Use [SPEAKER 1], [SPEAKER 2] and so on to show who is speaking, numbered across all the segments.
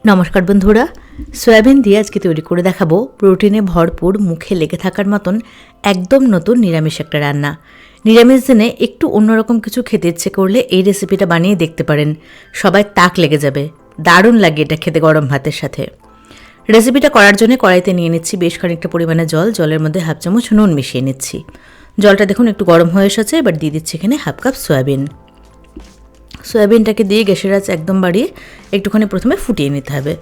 [SPEAKER 1] নমস্কার বন্ধুরা, সয়াবিন দিয়ে আজকে তৈরি করে দেখাবো প্রোটিনে ভরপুর, মুখে লেগে থাকার মতন একদম নতুন নিরামিষ একটা রান্না। নিরামিষ দিনে একটু অন্যরকম কিছু খেতে ইচ্ছে করলে এই রেসিপিটা বানিয়ে দেখতে পারেন। সবাই তাক লেগে যাবে, দারুণ লাগে এটা খেতে গরম ভাতের সাথে। রেসিপিটা করার জন্য কড়াইতে নিয়ে নিচ্ছি বেশ খানিকটা পরিমাণে জল, জলের মধ্যে হাফ চামচ নুন মিশিয়ে নিচ্ছি। জলটা দেখুন একটু গরম হয়ে এসেছে, এবার দিয়ে দিচ্ছি এখানে হাফ কাপ সয়াবিন। সয়াবিনটাকে দিয়ে গ্যাসের আঁচ একদম বাড়িয়ে একটুখানি প্রথমে ফুটিয়ে নিতে হবে।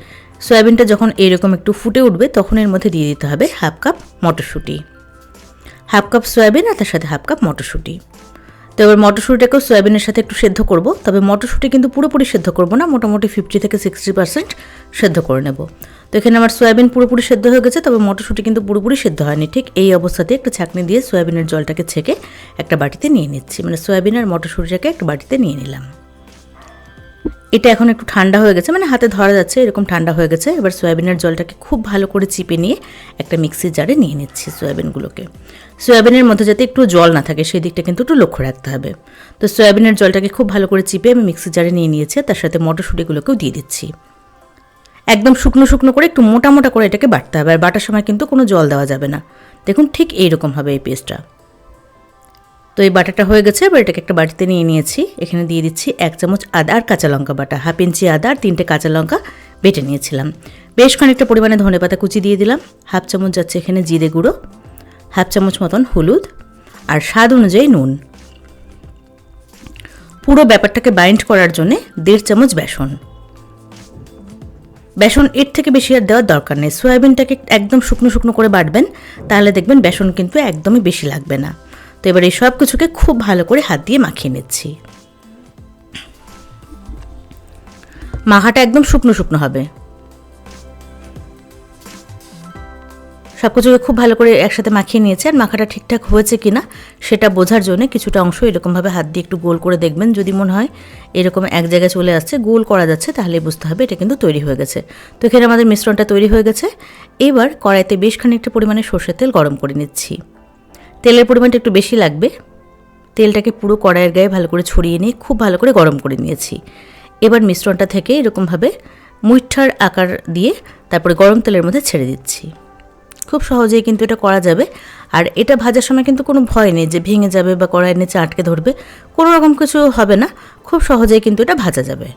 [SPEAKER 1] সয়াবিনটা যখন এরকম একটু ফুটে উঠবে তখন এর মধ্যে দিয়ে দিতে হবে হাফ কাপ মটরশুঁটি। হাফ কাপ সয়াবিন আর তার সাথে হাফ কাপ মটরশুঁটি। তো এবার মটরশুঁটিটাকেও সয়াবিনের সাথে একটু সেদ্ধ করব, তবে মটরশুঁটি কিন্তু পুরোপুরি সেদ্ধ করব না, মোটামুটি 50 থেকে 60% সেদ্ধ করে নেব। তো এখানে আমার সয়াবিন পুরোপুরি সেদ্ধ হয়ে গেছে, তবে মটরশুঁটি কিন্তু পুরোপুরি সেদ্ধ হয়নি। ঠিক এই অবস্থাতে একটা ছাঁকনি দিয়ে সয়াবিনের জলটাকে ছেঁকে একটা বাটিতে নিয়ে নিচ্ছি, মানে সয়াবিন আর মটরশুঁটিটাকে একটা বাটিতে নিয়ে নিলাম। এটা এখন একটু ঠান্ডা হয়ে গেছে, মানে হাতে ধরা যাচ্ছে এরকম ঠান্ডা হয়ে গেছে। এবার সয়াবিনের জলটাকে খুব ভালো করে চিপে নিয়ে একটা মিক্সির জারে নিয়ে নিচ্ছি সয়াবিনগুলোকে। সয়াবিনের মধ্যে যাতে একটু জল না থাকে সেই দিকটা কিন্তু একটু লক্ষ্য রাখতে হবে। তো সয়াবিনের জলটাকে খুব ভালো করে চিপে আমি মিক্সির জারে নিয়ে নিয়েছি, তার সাথে মটরশুঁটিগুলোকেও দিয়ে দিচ্ছি। একদম শুকনো শুকনো করে একটু মোটা মোটা করে এটাকে বাটতে হবে, আর বাটার সময় কিন্তু কোনো জল দেওয়া যাবে না। দেখুন ঠিক এইরকম হবে এই পেস্টটা। তো এই বাটাটা হয়ে গেছে, এবার এটাকে একটা বাটিতে নিয়ে নিয়েছি। এখানে দিয়ে দিচ্ছি 1 চামচ আদা আর কাঁচা লঙ্কা বাটা, হাফ ইঞ্চি আদা আর 3টে কাঁচা লঙ্কা বেটে নিয়েছিলাম। বেশ খানিকটা পরিমাণে ধনেপাতা কুচি দিয়ে দিলাম। হাফ চামচ যাচ্ছে এখানে জিরে গুঁড়ো, হাফ চামচ মতন হলুদ আর স্বাদ অনুযায়ী নুন। পুরো ব্যাপারটাকে বাইন্ড করার জন্যে 1.5 চামচ বেসন। বেসন এর থেকে বেশি আর দেওয়ার দরকার নেই। সয়াবিনটাকে একদম শুকনো শুকনো করে বাটবেন, তাহলে দেখবেন বেসন কিন্তু একদমই বেশি লাগবে না। তো এবার এই সব কিছুকে খুব ভালো করে হাত দিয়ে মাখিয়ে নিচ্ছি। মাখাটা একদম শুকনো শুকনো হবে। সব কিছুকে খুব ভালো করে একসাথে মাখিয়ে নিয়েছে, আর মাখাটা ঠিকঠাক হয়েছে কিনা সেটা বোঝার জন্য কিছুটা অংশ এরকমভাবে হাত দিয়ে একটু গোল করে দেখবেন। যদি মনে হয় এরকম এক জায়গায় চলে আসছে, গোল করা যাচ্ছে, তাহলে বুঝতে হবে এটা কিন্তু তৈরি হয়ে গেছে। তো এখানে আমাদের মিশ্রণটা তৈরি হয়ে গেছে। এবার কড়াইতে বেশ খানিকটা পরিমাণে সর্ষের তেল গরম করে নিচ্ছি। তেলের পরিমাণটা একটু বেশি লাগবে। তেলটাকে পুরো কড়াইয়ের গায়ে ভালো করে ছড়িয়ে নিয়ে খুব ভালো করে গরম করে নিয়েছি। এবার মিশ্রণটা থেকে এরকমভাবে মুঠার আকার দিয়ে তারপরে গরম তেলের মধ্যে ছেড়ে দিচ্ছি। খুব সহজেই কিন্তু এটা করা যাবে। আর এটা ভাজার সময় কিন্তু কোনো ভয় নেই যে ভেঙে যাবে বা কড়াইয়ের নিচে আটকে ধরবে, কোনো রকম কিছু হবে না। খুব সহজেই কিন্তু এটা ভাজা যাবে।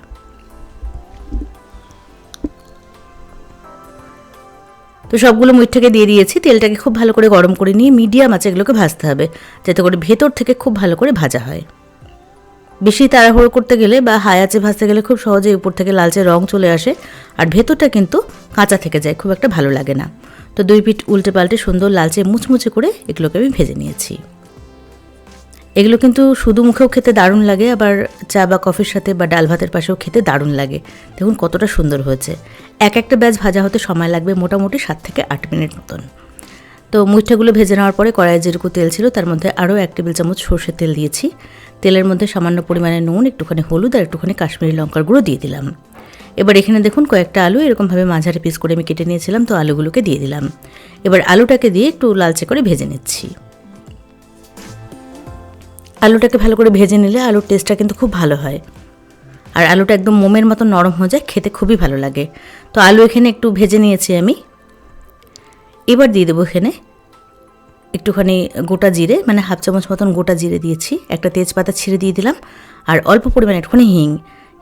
[SPEAKER 1] তো সবগুলো মুঠটাকে দিয়ে দিয়েছি। তেলটাকে খুব ভালো করে গরম করে নিয়ে মিডিয়াম আঁচে এগুলোকে ভাজতে হবে, যাতে করে ভেতর থেকে খুব ভালো করে ভাজা হয়। বেশি তাড়াহুড়ো করতে গেলে বা হাই আঁচে ভাজতে গেলে খুব সহজেই উপর থেকে লালচে রং চলে আসে, আর ভেতরটা কিন্তু কাঁচা থেকে যায়, খুব একটা ভালো লাগে না। তো 2 পিঠ উল্টে পাল্টে সুন্দর লালচে মুচমুচে করে এগুলোকে আমি ভেজে নিয়েছি। এগুলো কিন্তু শুধু মুখেও খেতে দারুণ লাগে, আবার চা বা কফির সাথে বা ডাল ভাতের পাশেও খেতে দারুণ লাগে। দেখুন কতটা সুন্দর হয়েছে। একটা ব্যাচ ভাজা হতে সময় লাগবে মোটামুটি 7 থেকে 8 মিনিট মতন। তো মুঠাগুলো ভেজে নেওয়ার পরে কড়াইয়ে যেটুকু তেল ছিল তার মধ্যে আরও 1 টেবিল চামচ সর্ষের তেল দিয়েছি। তেলের মধ্যে সামান্য পরিমাণে নুন, একটুখানি হলুদ আর একটুখানি কাশ্মীরি লঙ্কার গুঁড়ো দিয়ে দিলাম। এবার এখানে দেখুন কয়েকটা আলু এরকমভাবে মাঝারি পিস করে আমি কেটে নিয়েছিলাম, তো আলুগুলোকে দিয়ে দিলাম। এবার আলুটাকে দিয়ে একটু লালচে করে ভেজে নিচ্ছি। আলুটাকে ভালো করে ভেজে নিলে আলুর টেস্টটা কিন্তু খুব ভালো হয়, আর আলুটা একদম মোমের মতো নরম হয়ে যায়, খেতে খুবই ভালো লাগে। তো আলু এখানে একটু ভেজে নিয়েছি আমি। এবার দিয়ে দেবো এখানে একটুখানি গোটা জিরে, মানে হাফ চামচ মতন গোটা জিরে দিয়েছি। একটা তেজপাতা ছিঁড়ে দিয়ে দিলাম, আর অল্প পরিমাণে একটুখানি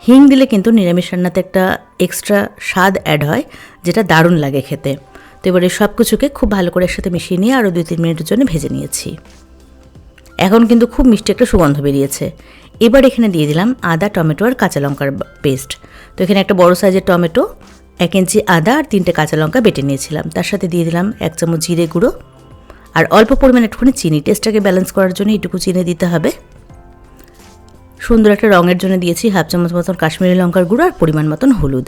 [SPEAKER 1] হিং দিলে কিন্তু নিরামিষ রান্নাতে একটা এক্সট্রা স্বাদ অ্যাড হয়, যেটা দারুণ লাগে খেতে। তো এবার এই সব কিছুকে খুব ভালো করে একসাথে মিশিয়ে নিয়ে আরও 2-3 মিনিটের জন্য ভেজে নিয়েছি। এখন কিন্তু খুব মিষ্টি একটা সুগন্ধ বেরিয়েছে। এবার এখানে দিয়ে দিলাম আদা, টমেটো আর কাঁচা লঙ্কার পেস্ট। তো এখানে একটা বড় সাইজের টমেটো, 1 ইঞ্চি আদা আর 3টে কাঁচা লঙ্কা বেটে নিয়েছিলাম। তার সাথে দিয়ে দিলাম 1 চামচ জিরে গুঁড়ো আর অল্প পরিমাণে একটুখানি চিনি। টেস্টটাকে ব্যালেন্স করার জন্য এইটুকু চিনি দিতে হবে। সুন্দর একটা রঙের জন্য দিয়েছি হাফ চামচ মতন কাশ্মীরি লঙ্কার গুঁড়ো আর পরিমাণ মতন হলুদ।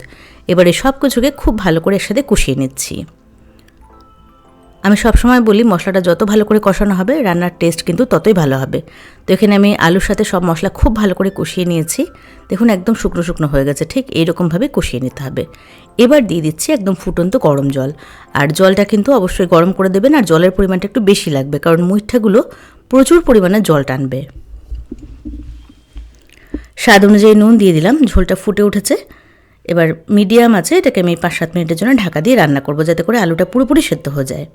[SPEAKER 1] এবারে সব কিছুকে খুব ভালো করে একসাথে কষিয়ে নিচ্ছি। আমি সবসময় বলি মশলাটা যত ভালো করে কষানো হবে রান্নার টেস্ট কিন্তু ততই ভালো হবে। তো এখানে আমি আলুর সাথে সব মশলা খুব ভালো করে কষিয়ে নিয়েছি। দেখুন একদম শুকনো শুকনো হয়ে গেছে, ঠিক এইরকমভাবে কষিয়ে নিতে হবে। এবার দিয়ে দিচ্ছি একদম ফুটন্ত গরম জল, আর জলটা কিন্তু অবশ্যই গরম করে দেবেন, আর জলের পরিমাণটা একটু বেশি লাগবে, কারণ মুঠাগুলো প্রচুর পরিমাণে জল টানবে। স্বাদ অনুযায়ী নুন দিয়ে দিলাম। ঝোলটা ফুটে উঠেছে, এবার মিডিয়াম আছে এটাকে আমি 5-7 মিনিটের জন্য ঢাকা দিয়ে রান্না করব, যাতে করে আলুটা পুরোপুরি সেদ্ধ হয়ে যায়।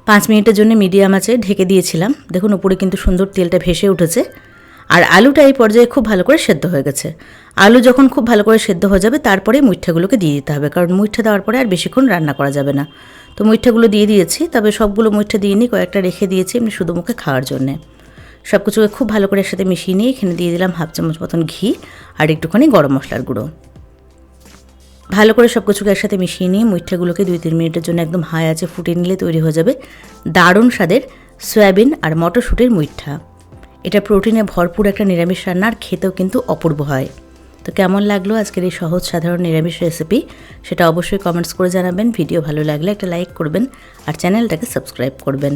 [SPEAKER 1] 5 মিনিটের জন্য মিডিয়াম আছে ঢেকে দিয়েছিলাম। দেখুন উপরে কিন্তু সুন্দর তেলটা ভেসে উঠেছে, আর আলুটা এই পর্যায়ে খুব ভালো করে সেদ্ধ হয়ে গেছে। আলু যখন খুব ভালো করে সেদ্ধ হয়ে যাবে তারপরে মুইঠাগুলোকে দিয়ে দিতে হবে, কারণ মুইঠা দেওয়ার পরে আর বেশিক্ষণ রান্না করা যাবে না। তো মুইঠাগুলো দিয়ে দিয়েছি, তবে সবগুলো মুইঠা দিইনি, কয়েকটা রেখে দিয়েছি এমনি শুধু মুখে খাওয়ার জন্যে। সব কিছুকে খুব ভালো করে একসাথে মিশিয়ে নিয়ে এখানে দিয়ে দিলাম 1/2 চামচ মতন ঘি আর একটুখানি গরম মশলার গুঁড়ো। ভালো করে সব কিছুকে একসাথে মিশিয়ে নিয়ে মুইঠাগুলোকে 2-3 মিনিটের জন্য একদম হাই আঁচে ফুটিয়ে নিলে তৈরি হয়ে যাবে দারুণ স্বাদের সয়াবিন আর মটরশুঁটির মুইঠা। এটা প্রোটিনে ভরপুর একটা নিরামিষ রান্না, আর খেতেও কিন্তু অপূর্ব হয়। তো কেমন লাগলো আজকের এই সহজ সাধারণ নিরামিষ রেসিপি, সেটা অবশ্যই কমেন্টস করে জানাবেন। ভিডিও ভালো লাগলে একটা লাইক করবেন আর চ্যানেলটাকে সাবস্ক্রাইব করবেন।